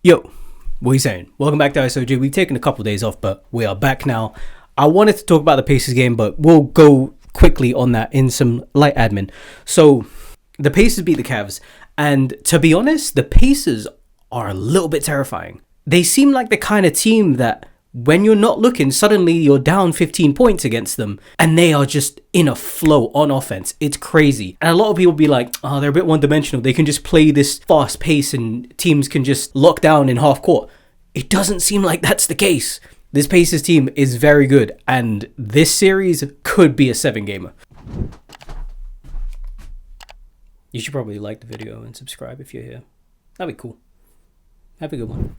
Yo, what are you saying? Welcome back to ISOG. We've taken a couple of days off, but we are back now. I wanted to talk about the Pacers game, but we'll go quickly on that in some light admin. So, the Pacers beat the Cavs, and to be honest, the Pacers are a little bit terrifying. They seem like the kind of team that when you're not looking, suddenly you're down 15 points against them, and they are just in a flow on offense. It's crazy. And a lot of people be like, oh, they're a bit one-dimensional. They can just play this fast pace and teams can just lock down in half court. It doesn't seem like that's the case. This Pacers team is very good, and this series could be a 7-gamer. You should probably like the video and subscribe if you're here. That'd be cool. Have a good one.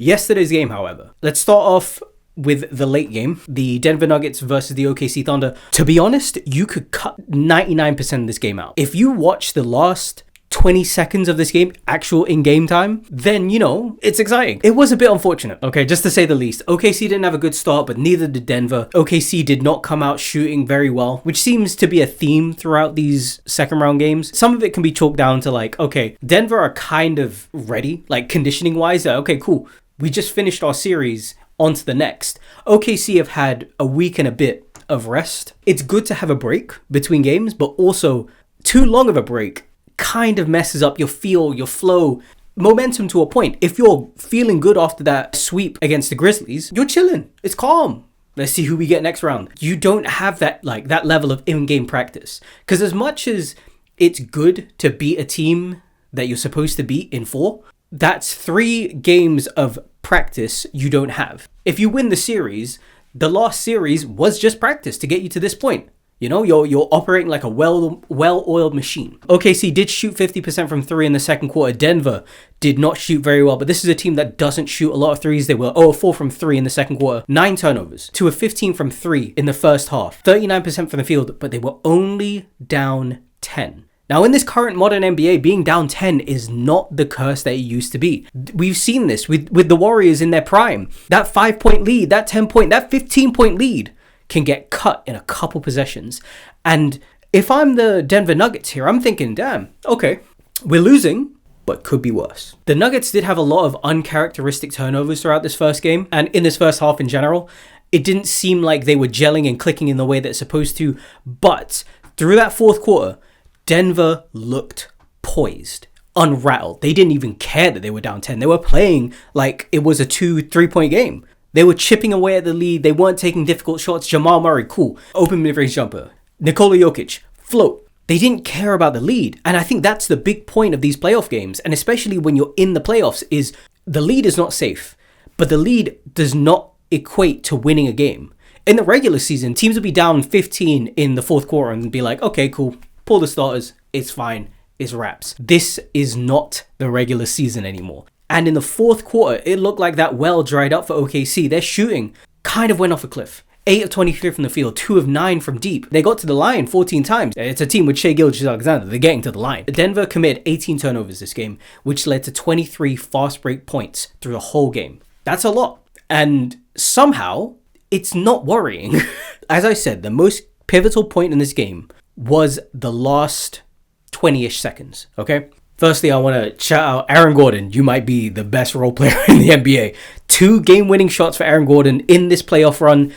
Yesterday's game, however. Let's start off with the late game. The Denver Nuggets versus the OKC Thunder. To be honest, you could cut 99% of this game out. If you watch the last 20 seconds of this game, actual in-game time, then, you know, it's exciting. It was a bit unfortunate, okay, just to say the least. OKC didn't have a good start, but neither did Denver. OKC did not come out shooting very well, which seems to be a theme throughout these second round games. Some of it can be chalked down to like, okay, Denver are kind of ready, like conditioning wise. Okay, cool. We just finished our series, on to the next. OKC have had a week and a bit of rest. It's good to have a break between games, but also too long of a break kind of messes up your feel, your flow, momentum to a point. If you're feeling good after that sweep against the Grizzlies, you're chilling. It's calm. Let's see who we get next round. You don't have that level of in-game practice. Because as much as it's good to beat a team that you're supposed to beat in 4, that's 3 games of practice you don't have. If you win the series, the last series was just practice to get you to this point. You know, you're operating like a well-oiled machine. OKC did shoot 50% from 3 in the second quarter. Denver did not shoot very well, but this is a team that doesn't shoot a lot of threes. They were 0-4 from 3 in the second quarter. 9 turnovers to a 15 from 3 in the first half. 39% from the field, but they were only down 10. Now, in this current modern NBA, being down 10 is not the curse that it used to be. We've seen this with the Warriors in their prime. That 5-point lead, that 10-point, that 15-point lead can get cut in a couple possessions. And if I'm the Denver Nuggets here, I'm thinking, damn, okay, we're losing, but could be worse. The Nuggets did have a lot of uncharacteristic turnovers throughout this first game, and in this first half in general. It didn't seem like they were gelling and clicking in the way that it's supposed to, but through that fourth quarter, Denver looked poised, unrattled. They didn't even care that they were down 10. They were playing like it was a 2-3-point game. They were chipping away at the lead. They weren't taking difficult shots. Jamal Murray, cool. Open mid-range jumper. Nikola Jokic, float. They didn't care about the lead. And I think that's the big point of these playoff games. And especially when you're in the playoffs, is the lead is not safe. But the lead does not equate to winning a game. In the regular season, teams would be down 15 in the fourth quarter and be like, okay, cool. Pull the starters, it's fine, it's wraps. This is not the regular season anymore. And in the fourth quarter, it looked like that well dried up for OKC. Their shooting kind of went off a cliff. 8 of 23 from the field, 2 of 9 from deep. They got to the line 14 times. It's a team with Shai, Gilgeous-Alexander. They're getting to the line. Denver committed 18 turnovers this game, which led to 23 fast break points through the whole game. That's a lot. And somehow, it's not worrying. As I said, the most pivotal point in this game was the last 20-ish seconds, okay? Firstly, I want to shout out Aaron Gordon. You might be the best role player in the NBA. 2 game-winning shots for Aaron Gordon in this playoff run.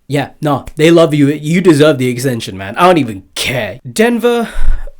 Yeah, no, they love you. You deserve the extension, man. I don't even care. Denver,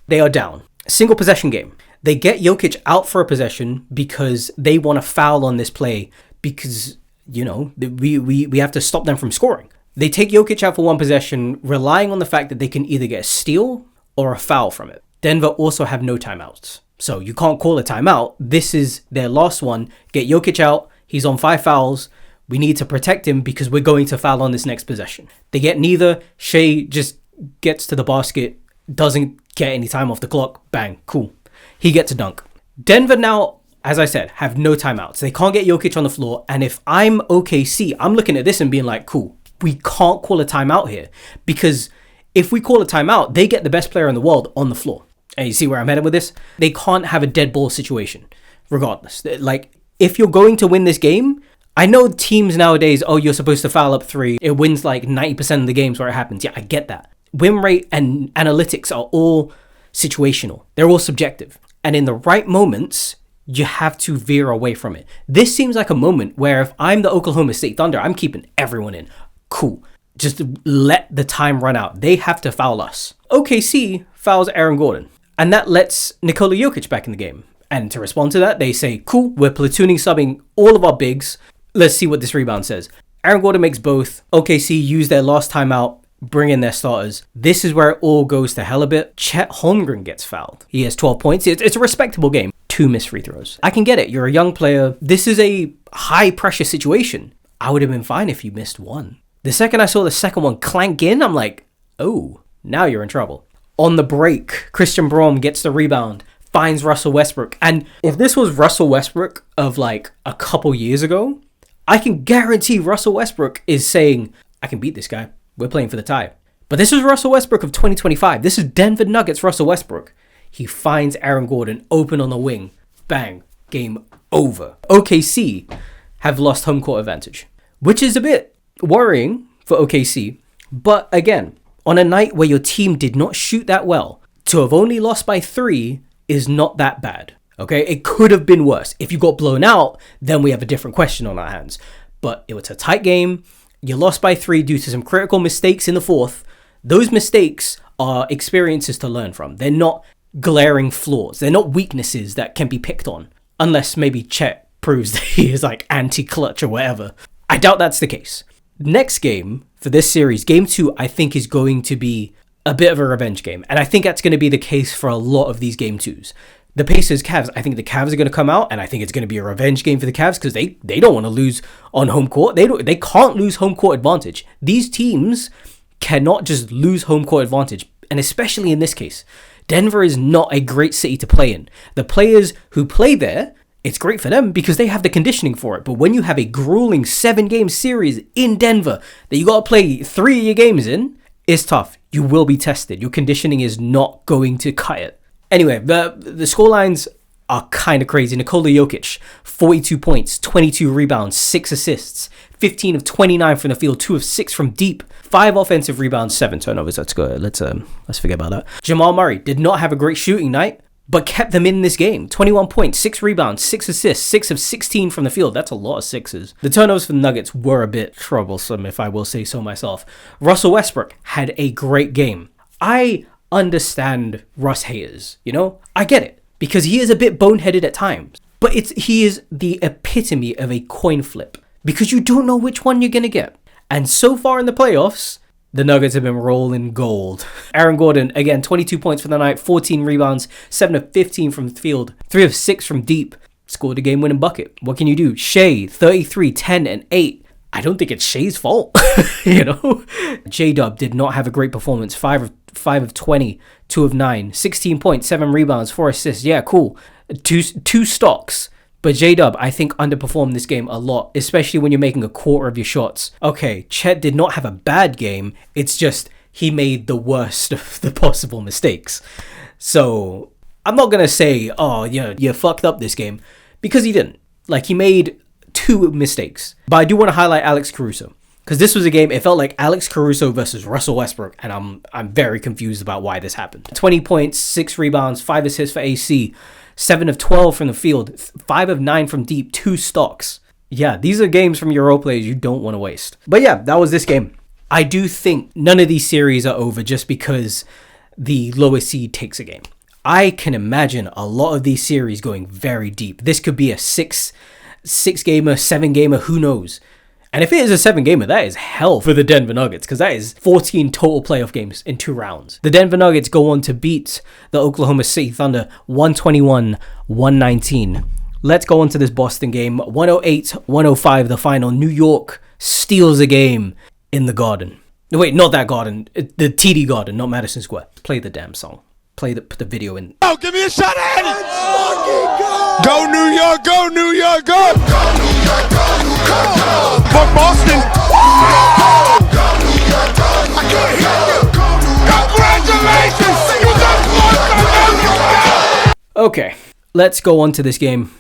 they are down. Single possession game. They get Jokic out for a possession because they want to foul on this play because, you know, we have to stop them from scoring. They take Jokic out for one possession, relying on the fact that they can either get a steal or a foul from it. Denver also have no timeouts. So you can't call a timeout. This is their last one. Get Jokic out. He's on 5 fouls. We need to protect him because we're going to foul on this next possession. They get neither. Shai just gets to the basket, doesn't get any time off the clock. Bang, cool. He gets a dunk. Denver now, as I said, have no timeouts. They can't get Jokic on the floor. And if I'm OKC, I'm looking at this and being like, cool. We can't call a timeout here because if we call a timeout, they get the best player in the world on the floor. And you see where I'm headed with this? They can't have a dead ball situation regardless. Like, if you're going to win this game, I know teams nowadays, oh, you're supposed to foul up 3. It wins like 90% of the games where it happens. Yeah, I get that. Win rate and analytics are all situational. They're all subjective. And in the right moments, you have to veer away from it. This seems like a moment where if I'm the Oklahoma State Thunder, I'm keeping everyone in. Cool. Just let the time run out. They have to foul us. OKC fouls Aaron Gordon, and that lets Nikola Jokic back in the game. And to respond to that, they say, cool, we're platooning subbing all of our bigs. Let's see what this rebound says. Aaron Gordon makes both. OKC use their last timeout, bring in their starters. This is where it all goes to hell a bit. Chet Holmgren gets fouled. He has 12 points. It's a respectable game. 2 missed free throws. I can get it. You're a young player. This is a high pressure situation. I would have been fine if you missed one. The second I saw the second one clank in, I'm like, oh, now you're in trouble. On the break, Christian Braun gets the rebound, finds Russell Westbrook. And if this was Russell Westbrook of like a couple years ago, I can guarantee Russell Westbrook is saying, I can beat this guy. We're playing for the tie. But this is Russell Westbrook of 2025. This is Denver Nuggets Russell Westbrook. He finds Aaron Gordon open on the wing. Bang. Game over. OKC have lost home court advantage, which is a bit worrying for OKC. But again, on a night where your team did not shoot that well, to have only lost by 3 is not that bad. Okay, it could have been worse. If you got blown out, then we have a different question on our hands. But it was a tight game. You lost by 3 due to some critical mistakes in the fourth. Those mistakes are experiences to learn from. They're not glaring flaws. They're not weaknesses that can be picked on. Unless maybe Chet proves that he is like anti-clutch or whatever. I doubt that's the case. Next game for this series, game 2, I think is going to be a bit of a revenge game. And I think that's going to be the case for a lot of these game 2s. The Pacers, Cavs, I think the Cavs are going to come out, and I think it's going to be a revenge game for the Cavs because they don't want to lose on home court. They can't lose home court advantage. These teams cannot just lose home court advantage, and especially in this case, Denver is not a great city to play in. The players who play there, it's great for them because they have the conditioning for it. But when you have a grueling 7-game series in Denver that you got to play 3 of your games in, it's tough. You will be tested. Your conditioning is not going to cut it. Anyway, the scorelines are kind of crazy. Nikola Jokic, 42 points, 22 rebounds, 6 assists, 15 of 29 from the field, 2 of 6 from deep, 5 offensive rebounds, 7 turnovers. Let's go. Let's forget about that. Jamal Murray did not have a great shooting night, but kept them in this game. 21 points, 6 rebounds, 6 assists, 6 of 16 from the field. That's a lot of 6s. The turnovers for the Nuggets were a bit troublesome, if I will say so myself. Russell Westbrook had a great game. I understand Russ haters, you know? I get it, because he is a bit boneheaded at times. But he is the epitome of a coin flip, because you don't know which one you're going to get. And so far in the playoffs, the Nuggets have been rolling gold. Aaron Gordon, again, 22 points for the night, 14 rebounds, 7 of 15 from the field, 3 of 6 from deep, scored a game-winning bucket. What can you do? Shai, 33, 10, and 8. I don't think it's Shai's fault, you know? J-Dub did not have a great performance. 5 of 20, 2 of 9, 16 points, 7 rebounds, 4 assists. Yeah, cool. Two stocks. But J-Dub, I think, underperformed this game a lot, especially when you're making a quarter of your shots. Okay, Chet did not have a bad game. It's just he made the worst of the possible mistakes. So I'm not going to say, oh, yeah, you fucked up this game, because he didn't. Like, he made 2 mistakes. But I do want to highlight Alex Caruso, because this was a game, it felt like Alex Caruso versus Russell Westbrook, and I'm very confused about why this happened. 20 points, 6 rebounds, 5 assists for AC, 7 of 12 from the field, 5 of 9 from deep, 2 stocks. Yeah, these are games from your role players you don't want to waste. But yeah, that was this game. I do think none of these series are over just because the lowest seed takes a game. I can imagine a lot of these series going very deep. This could be a 6-gamer, 7-gamer, who knows? And if it is a 7-gamer, that is hell for the Denver Nuggets, because that is 14 total playoff games in 2 rounds. The Denver Nuggets go on to beat the Oklahoma City Thunder 121-119. Let's go on to this Boston game. 108-105, the final. New York steals a game in the Garden. No, wait, not that Garden. The TD Garden, not Madison Square. Play the damn song. Put the video in. Oh, give me a shot at it! Go New York, go New York, go! Go New York, go New York, go! Fuck Boston! Go New York, go New York, I can't hear you! Congratulations! You just won! Okay, let's go on to this game,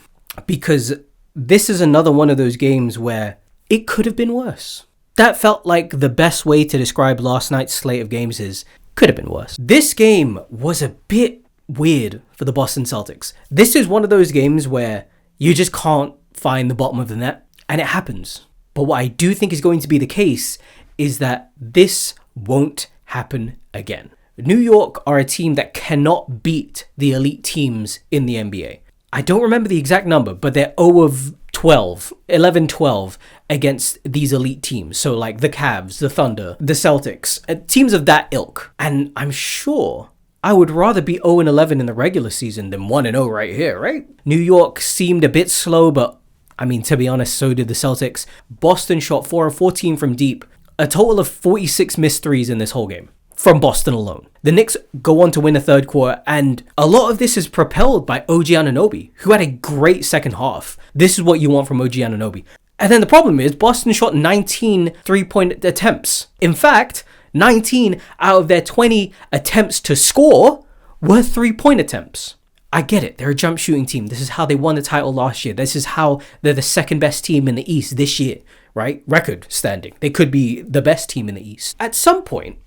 because this is another one of those games where it could have been worse. That felt like the best way to describe last night's slate of games is could have been worse. This game was a bit weird for the Boston Celtics. This is one of those games where you just can't find the bottom of the net, and it happens. But what I do think is going to be the case is that this won't happen again. New York are a team that cannot beat the elite teams in the NBA. I don't remember the exact number, but they're 0 of 12, 11-12 against these elite teams. So like the Cavs, the Thunder, the Celtics, teams of that ilk. And I'm sure I would rather be 0-11 in the regular season than 1-0 right here, right? New York seemed a bit slow, but I mean, to be honest, so did the Celtics. Boston shot 4 of 14 from deep, a total of 46 missed threes in this whole game. From Boston alone. The Knicks go on to win the third quarter, and a lot of this is propelled by OG Anunoby, who had a great second half. This is what you want from OG Anunoby. And then the problem is Boston shot 19 three-point attempts. In fact, 19 out of their 20 attempts to score were three-point attempts. I get it. They're a jump shooting team. This is how they won the title last year. This is how they're the second best team in the East this year, right? Record standing. They could be the best team in the East. At some point,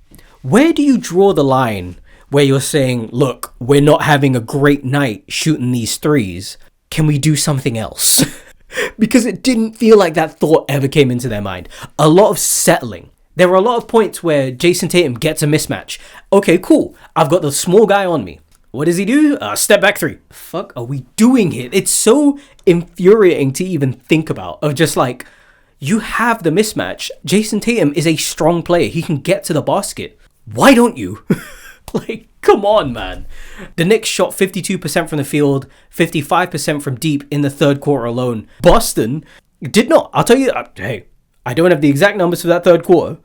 where do you draw the line where you're saying, look, we're not having a great night shooting these threes. Can we do something else? Because it didn't feel like that thought ever came into their mind. A lot of settling. There were a lot of points where Jason Tatum gets a mismatch. Okay, cool. I've got the small guy on me. What does he do? Step back three. Fuck are we doing here? It's so infuriating to even think about. Of just like, you have the mismatch. Jason Tatum is a strong player. He can get to the basket. Why don't you? Like, come on, man. The Knicks shot 52% from the field, 55% from deep in the third quarter alone. Boston did not. I'll tell you, hey, I don't have the exact numbers for that third quarter,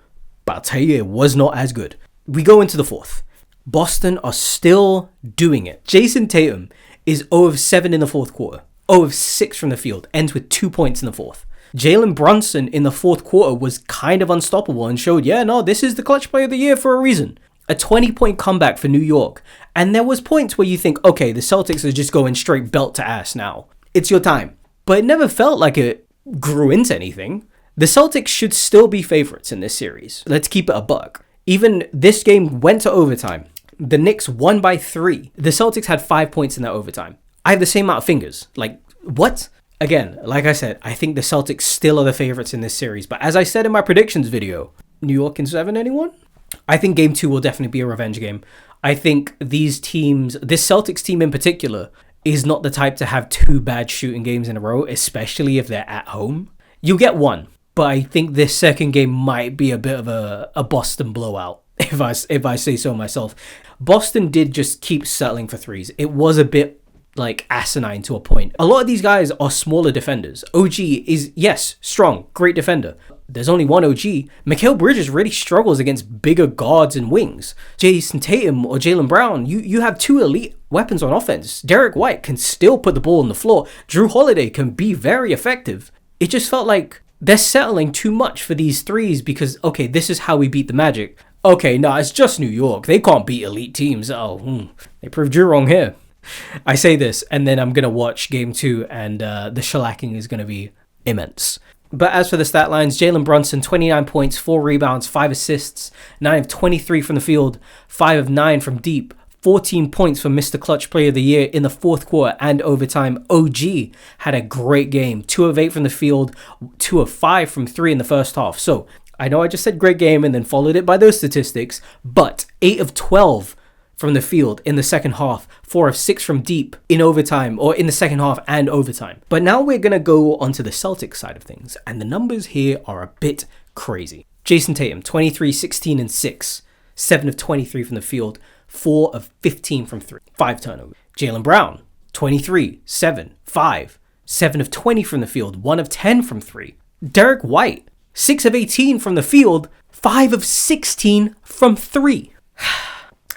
but I'll tell you it was not as good. We go into the fourth. Boston are still doing it. Jason Tatum is 0 of 7 in the fourth quarter, 0 of 6 from the field, ends with 2 points in the fourth. Jalen Brunson in the fourth quarter was kind of unstoppable and showed, yeah, no, this is the clutch player of the year for a reason. A 20-point comeback for New York. And there was points where you think, okay, the Celtics are just going straight belt to ass now. It's your time. But it never felt like it grew into anything. The Celtics should still be favorites in this series. Let's keep it a buck. Even this game went to overtime. The Knicks won by 3. The Celtics had 5 points in that overtime. I have the same amount of fingers. Like, what? Again, like I said, I think the Celtics still are the favorites in this series. But as I said in my predictions video, New York in 7, anyone? I think game 2 will definitely be a revenge game. I think these teams, this Celtics team in particular, is not the type to have 2 bad shooting games in a row, especially if they're at home. You'll get 1, but I think this second game might be a bit of a Boston blowout, if I say so myself. Boston did just keep settling for threes. It was a bit like asinine to a point. A lot of these guys are smaller defenders. OG is, yes, strong, great defender. There's only one OG. Mikal Bridges really struggles against bigger guards and wings. Jason Tatum or Jaylen Brown, you have 2 elite weapons on offense. Derek White can still put the ball on the floor. Drew Holiday can be very effective. It just felt like they're settling too much for these threes because, okay, this is how we beat the Magic. Okay, nah, it's just New York. They can't beat elite teams. They proved you wrong here. I say this, and then I'm going to watch game 2, and the shellacking is going to be immense. But as for the stat lines, Jalen Brunson, 29 points, 4 rebounds, 5 assists, 9 of 23 from the field, 5 of 9 from deep, 14 points for Mr. Clutch Player of the Year in the fourth quarter and overtime. OG had a great game, 2 of 8 from the field, 2 of 5 from 3 in the first half. So I know I just said great game and then followed it by those statistics, but 8 of 12 from the field in the second half, 4 of 6 from deep in overtime, or in the second half and overtime. But now we're going to go onto the Celtics side of things, and the numbers here are a bit crazy. Jason Tatum, 23, 16, and 6, 7 of 23 from the field, 4 of 15 from 3, 5 turnovers. Jaylen Brown, 23, 7, 5, 7 of 20 from the field, 1 of 10 from 3. Derek White, 6 of 18 from the field, 5 of 16 from 3.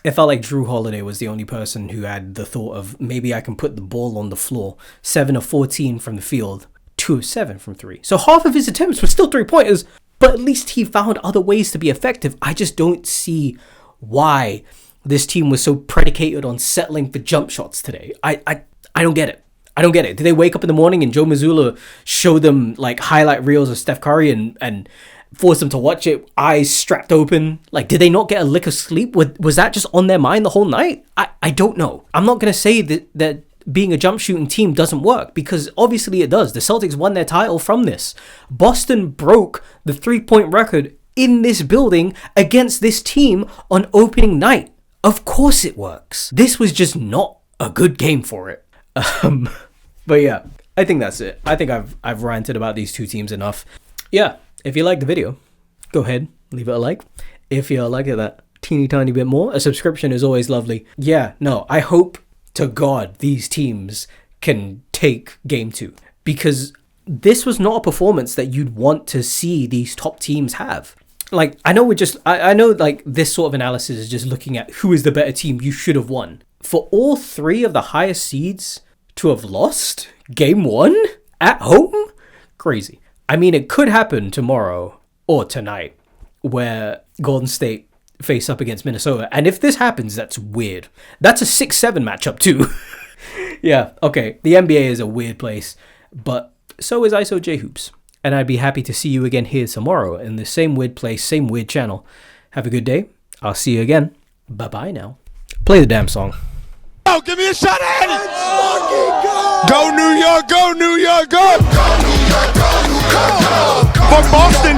It felt like Drew Holiday was the only person who had the thought of maybe I can put the ball on the floor. 7 of 14 from the field, 2 of 7 from 3. So half of his attempts were still 3-pointers, but at least he found other ways to be effective. I just don't see why this team was so predicated on settling for jump shots today. I don't get it. I don't get it. Did they wake up in the morning and Joe Mazzula showed them like highlight reels of Steph Curry and forced them to watch it, eyes strapped open. Like, did they not get a lick of sleep? Was that just on their mind the whole night? I don't know. I'm not going to say that being a jump shooting team doesn't work, because obviously it does. The Celtics won their title from this. Boston broke the 3-point record in this building against this team on opening night. Of course it works. This was just not a good game for it. But yeah, I think that's it. I think I've ranted about these two teams enough. Yeah, if you liked the video, go ahead, leave it a like. If you like it that teeny tiny bit more, a subscription is always lovely. Yeah, no, I hope to God these teams can take game 2, because this was not a performance that you'd want to see these top teams have. Like, I know I know like this sort of analysis is just looking at who is the better team you should have won. For all 3 of the highest seeds to have lost game 1 at home? Crazy. I mean, it could happen tomorrow or tonight where Golden State face up against Minnesota. And if this happens, that's weird. That's a 6-7 matchup too. Yeah, okay. The NBA is a weird place, but so is ISO J Hoops. And I'd be happy to see you again here tomorrow in the same weird place, same weird channel. Have a good day. I'll see you again. Bye-bye now. Play the damn song. Oh, give me a shot at it! Go New York, go New York, go! Go New York, go New York, go! Fuck Boston!